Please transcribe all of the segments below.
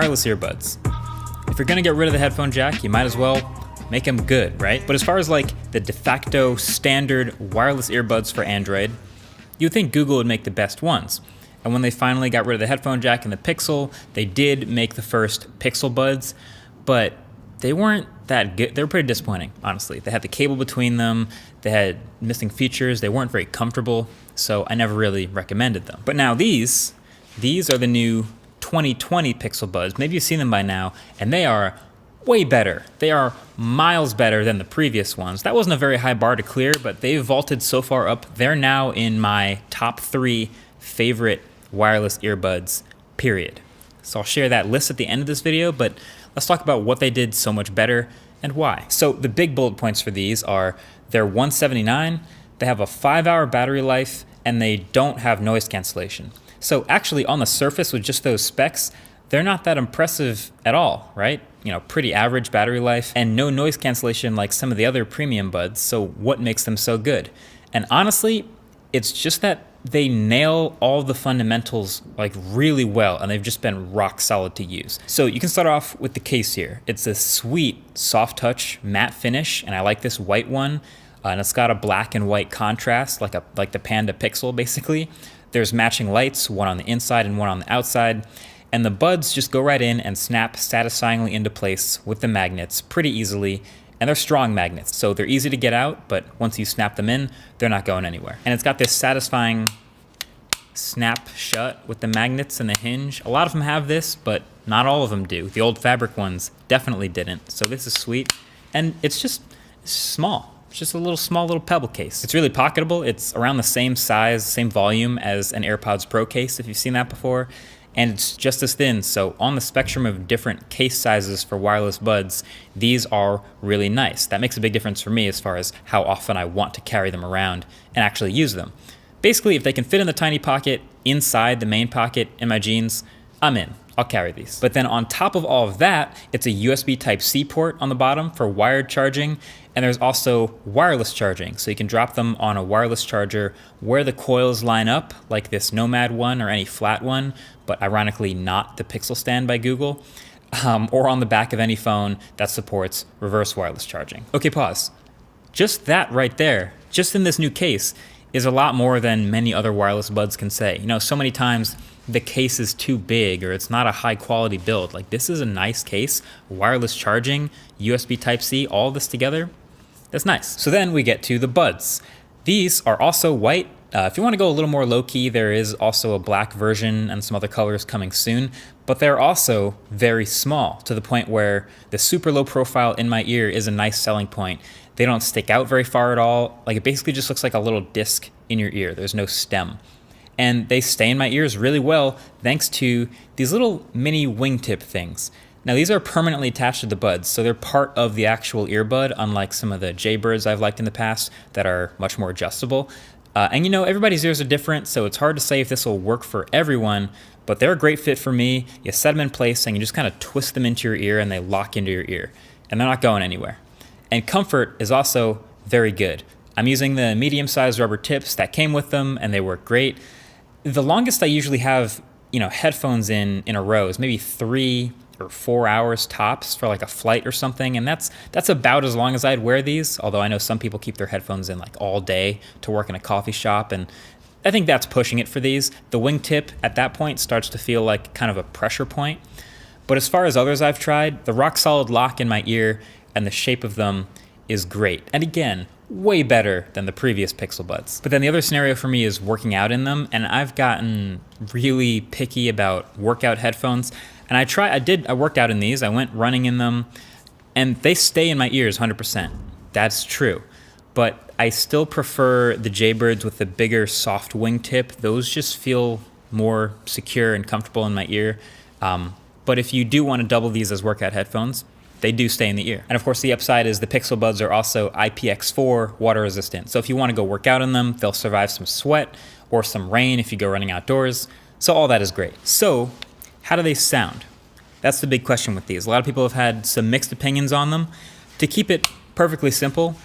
wireless earbuds. If you're gonna get rid of the headphone jack, you might as well make them good, right? But as far as like the de facto standard wireless earbuds for Android, you'd think Google would make the best ones. And when they finally got rid of the headphone jack and the Pixel, they did make the first Pixel buds, but they weren't that good. They were pretty disappointing, honestly. They had the cable between them, they had missing features, they weren't very comfortable, so I never really recommended them. But now these are the new 2020 Pixel buds. Maybe you've seen them by now, and they are way better. They are miles better than the previous ones. That wasn't a very high bar to clear, but they've vaulted so far up. They're now in my top 3 favorite wireless earbuds, period. So I'll share that list at the end of this video, but let's talk about what they did so much better and why. So the big bullet points for these are they're $179, they have a 5-hour battery life, and they don't have noise cancellation. So actually on the surface with just those specs, they're not that impressive at all, right? You know, pretty average battery life and no noise cancellation like some of the other premium buds. So what makes them so good? And honestly, it's just that they nail all the fundamentals like really well, and they've just been rock solid to use. So you can start off with the case here. It's a sweet soft touch matte finish, and I like this white one. And it's got a black and white contrast, like the Panda Pixel basically. There's matching lights, one on the inside and one on the outside. And the buds just go right in and snap satisfyingly into place with the magnets pretty easily. And they're strong magnets, so they're easy to get out, but once you snap them in, they're not going anywhere. And it's got this satisfying snap shut with the magnets and the hinge. A lot of them have this, but not all of them do. The old fabric ones definitely didn't. So this is sweet. And it's just small. It's just a small little pebble case. It's really pocketable. It's around the same size, same volume as an AirPods Pro case, if you've seen that before. And it's just as thin, so on the spectrum of different case sizes for wireless buds, these are really nice. That makes a big difference for me as far as how often I want to carry them around and actually use them. Basically, if they can fit in the tiny pocket inside the main pocket in my jeans, I'm in. I'll carry these. But then on top of all of that, it's a USB Type-C port on the bottom for wired charging, and there's also wireless charging. So you can drop them on a wireless charger where the coils line up, like this Nomad one or any flat one, but ironically not the Pixel Stand by Google, or on the back of any phone that supports reverse wireless charging. Okay, pause. Just that right there, just in this new case, is a lot more than many other wireless buds can say. You know, so many times the case is too big or it's not a high quality build. Like, this is a nice case, wireless charging, USB Type-C, all this together, that's nice. So then we get to the buds. These are also white. If you want to go a little more low-key, there is also a black version and some other colors coming soon, but they're also very small to the point where the super low profile in my ear is a nice selling point. They don't stick out very far at all. Like, it basically just looks like a little disc in your ear. There's no stem. And they stay in my ears really well thanks to these little mini wingtip things. Now, these are permanently attached to the buds, so they're part of the actual earbud, unlike some of the Jaybirds I've liked in the past that are much more adjustable. And you know, everybody's ears are different, so it's hard to say if this will work for everyone, but they're a great fit for me. You set them in place and you just kind of twist them into your ear and they lock into your ear, and they're not going anywhere. And comfort is also very good. I'm using the medium-sized rubber tips that came with them, and they work great. The longest I usually have, you know, headphones in a row is maybe 3 or 4 hours tops for like a flight or something, and that's about as long as I'd wear these, although I know some people keep their headphones in like all day to work in a coffee shop, and I think that's pushing it for these. The wingtip at that point starts to feel like kind of a pressure point. But as far as others I've tried, the rock solid lock in my ear and the shape of them is great. And again, way better than the previous Pixel buds. But then the other scenario for me is working out in them, and I've gotten really picky about workout headphones. And I worked out in these, I went running in them, and they stay in my ears 100%. That's true. But I still prefer the Jaybirds with the bigger soft wingtip. Those just feel more secure and comfortable in my ear. But if you do want to double these as workout headphones, they do stay in the ear. And of course the upside is the Pixel buds are also IPX4 water resistant. So if you want to go work out in them, they'll survive some sweat or some rain if you go running outdoors. So all that is great. So how do they sound? That's the big question with these. A lot of people have had some mixed opinions on them. To keep it perfectly simple,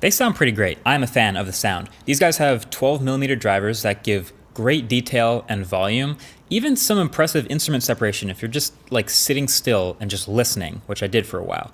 they sound pretty great. I'm a fan of the sound. These guys have 12mm drivers that give great detail and volume, even some impressive instrument separation if you're just like sitting still and just listening, which I did for a while.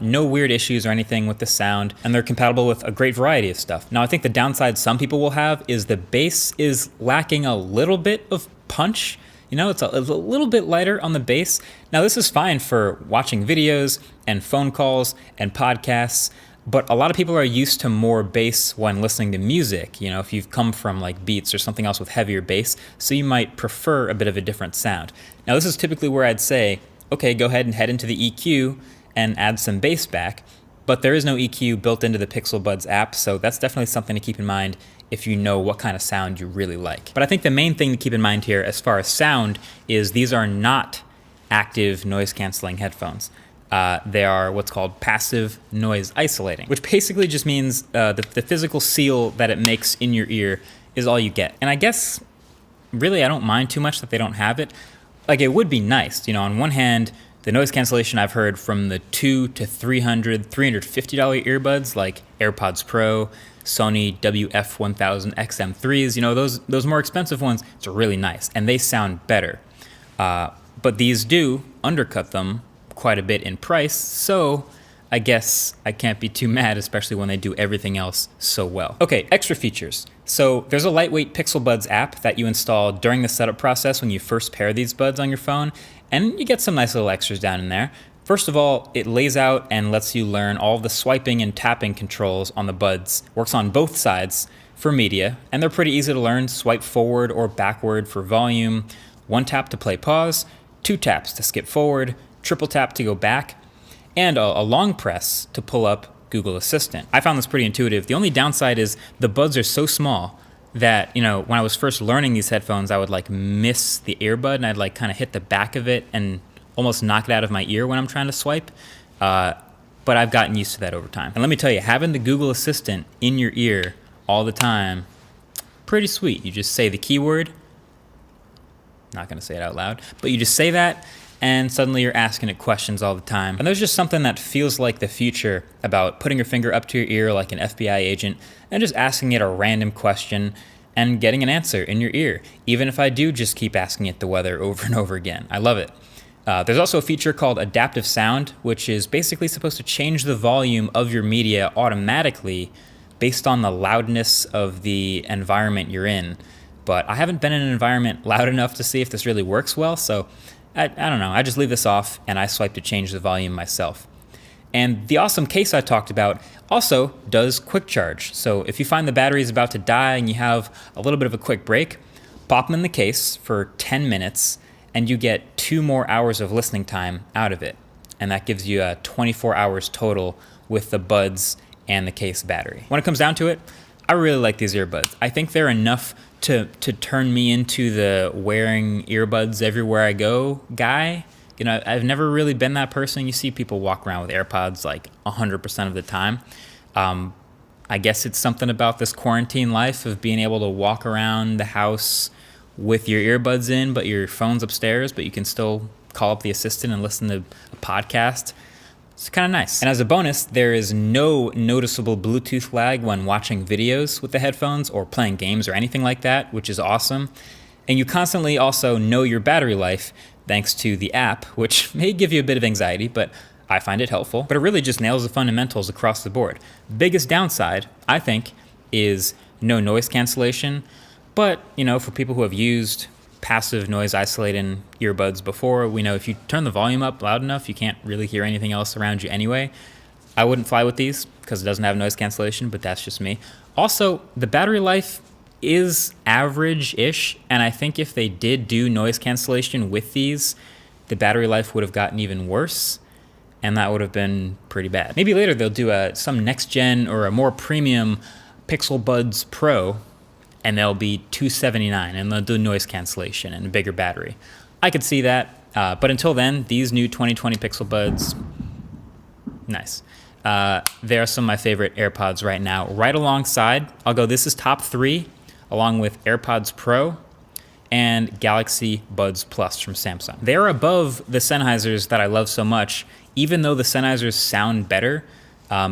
No weird issues or anything with the sound, and they're compatible with a great variety of stuff. Now, I think the downside some people will have is the bass is lacking a little bit of punch. You know, it's a little bit lighter on the bass. Now, this is fine for watching videos and phone calls and podcasts, but a lot of people are used to more bass when listening to music, you know, if you've come from like beats or something else with heavier bass, so you might prefer a bit of a different sound. Now, this is typically where I'd say, okay, go ahead and head into the EQ and add some bass back, but there is no EQ built into the Pixel Buds app, so that's definitely something to keep in mind if you know what kind of sound you really like. But I think the main thing to keep in mind here as far as sound is these are not active noise canceling headphones. They are what's called passive noise isolating, which basically just means the physical seal that it makes in your ear is all you get. And I guess really I don't mind too much that they don't have it. Like, it would be nice, you know, on one hand, the noise cancellation I've heard from the $200 to $350 earbuds like AirPods Pro, Sony WF-1000 XM3s, you know, those more expensive ones, it's really nice and they sound better. But these do undercut them quite a bit in price, so I guess I can't be too mad, especially when they do everything else so well. Okay, extra features. So there's a lightweight Pixel Buds app that you install during the setup process when you first pair these buds on your phone, and you get some nice little extras down in there. First of all, it lays out and lets you learn all the swiping and tapping controls on the buds. Works on both sides for media, and they're pretty easy to learn. Swipe forward or backward for volume, 1 tap to play pause, 2 taps to skip forward, triple tap to go back, and a long press to pull up Google Assistant. I found this pretty intuitive. The only downside is the buds are so small that, you know, when I was first learning these headphones, I would like miss the earbud and I'd like kind of hit the back of it and almost knock it out of my ear when I'm trying to swipe. But I've gotten used to that over time. And let me tell you, having the Google Assistant in your ear all the time, pretty sweet. You just say the keyword, not gonna say it out loud, but you just say that and suddenly you're asking it questions all the time. And there's just something that feels like the future about putting your finger up to your ear like an FBI agent and just asking it a random question and getting an answer in your ear, even if I do just keep asking it the weather over and over again. I love it. There's also a feature called adaptive sound, which is basically supposed to change the volume of your media automatically based on the loudness of the environment you're in. But I haven't been in an environment loud enough to see if this really works well, so I don't know. I just leave this off and I swipe to change the volume myself. And the awesome case I talked about also does quick charge. So if you find the battery is about to die and you have a little bit of a quick break, pop them in the case for 10 minutes and you get 2 more hours of listening time out of it. And that gives you 24 hours total with the buds and the case battery. When it comes down to it, I really like these earbuds. I think they're enough to turn me into the wearing earbuds everywhere I go guy. You know, I've never really been that person. You see people walk around with AirPods like 100% of the time. I guess it's something about this quarantine life of being able to walk around the house with your earbuds in, but your phone's upstairs, but you can still call up the assistant and listen to a podcast. It's kind of nice. And as a bonus, there is no noticeable Bluetooth lag when watching videos with the headphones or playing games or anything like that, which is awesome. And you constantly also know your battery life thanks to the app, which may give you a bit of anxiety, but I find it helpful. But it really just nails the fundamentals across the board. Biggest downside, I think, is no noise cancellation. But, you know, for people who have used passive noise isolating earbuds before, we know if you turn the volume up loud enough, you can't really hear anything else around you anyway. I wouldn't fly with these because it doesn't have noise cancellation, but that's just me. Also, the battery life is average-ish, and I think if they did do noise cancellation with these, the battery life would have gotten even worse, and that would have been pretty bad. Maybe later they'll do some next-gen or a more premium Pixel Buds Pro, and they'll be $279, and they'll do noise cancellation and a bigger battery. I could see that, but until then, these new 2020 Pixel Buds, nice. They are some of my favorite AirPods right now. Right alongside, I'll go, this is top 3, along with AirPods Pro and Galaxy Buds Plus from Samsung. They're above the Sennheisers that I love so much, even though the Sennheisers sound better.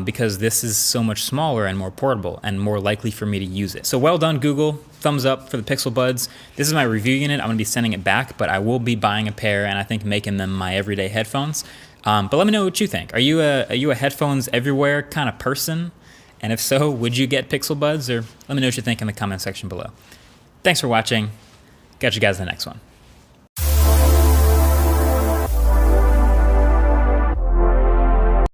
because this is so much smaller and more portable and more likely for me to use it. So well done, Google. Thumbs up for the Pixel Buds. This is my review unit. I'm gonna be sending it back, but I will be buying a pair and I think making them my everyday headphones. But let me know what you think. Are you a headphones everywhere kind of person? And if so, would you get Pixel Buds? Or let me know what you think in the comment section below. Thanks for watching. Catch you guys in the next one.